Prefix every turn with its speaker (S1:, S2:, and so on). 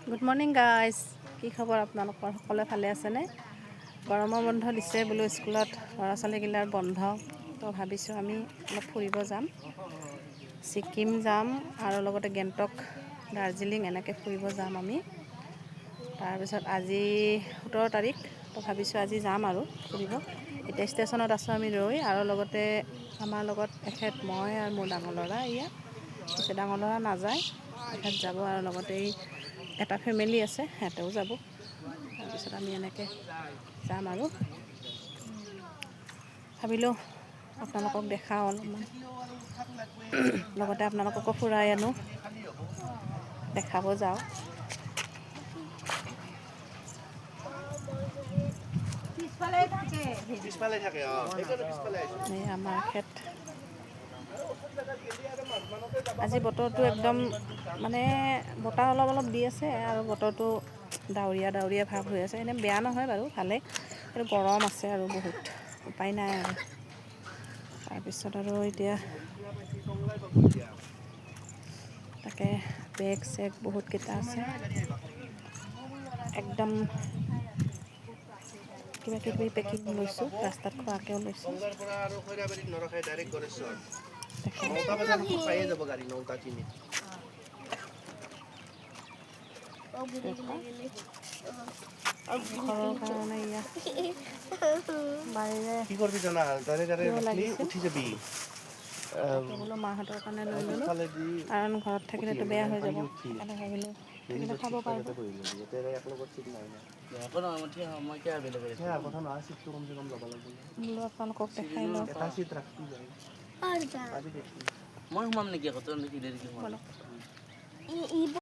S1: Good morning guys, কি খবৰ আপোনালোকৰ? সকলোৱে ভালে আছেনে? গৰমৰ বন্ধ দিছে বোলো, স্কুলত ল'ৰা ছোৱালীগিলাৰ বন্ধ। তো ভাবিছোঁ আমি অলপ ফুৰিব যাম, ছিকিম যাম আৰু লগতে গেংটক, দাৰ্জিলিং এনেকৈ ফুৰিব যাম আমি। তাৰপিছত আজি 17 তাৰিখ, তো ভাবিছোঁ আজি যাম আৰু ফুৰিব। এতিয়া ষ্টেচনত আছোঁ আমি ৰৈ, আৰু লগতে আমাৰ লগত এখেত, মই আৰু মোৰ ডাঙৰ ল'ৰা ইয়াত পিছে ডাঙৰ ল'ৰা নাযায়, এখেত যাব আৰু লগতে এই এটা ফেমিলি আছে, সিহঁতেও যাব। তাৰপিছত আমি এনেকৈ যাম আৰু ভাবিলোঁ আপোনালোকক দেখাওঁ অলপমান, লগতে আপোনালোককো ফুৰাই আনো, দেখাব যাওঁ। এই আমাৰ খেত। আজি বতৰটো একদম মানে বতাহ অলপ অলপ দি আছে আৰু বতৰটো ডাৱৰীয়া ডাৱৰীয়া ভাৱ হৈ আছে। এনেই বেয়া নহয় বাৰু, ভালেই, কিন্তু গৰম আছে আৰু বহুত, উপায় নাই আৰু। তাৰপিছত আৰু এতিয়া তাকে বেগ চেগ বহুতকেইটা আছে, একদম কিবা কিবি পেকিং লৈছোঁ, ৰাস্তাত খোৱাকৈও লৈছোঁ। ঘৰৰ কাৰণে বাৰীৰে কি কৰিবি জানা, উঠি যাবি বোলো মাহঁতৰ কাৰণে লৈ ল'লোঁ, কাৰণ ঘৰত থাকিলেতো বেয়া হৈ যাব। সেইকাৰণে ভাবিলোঁ থাকিলে খাব পাৰিব। বোলো আপোনালোকক দেখাই লওঁ।
S2: মই সোমাম নেকি আকৌ?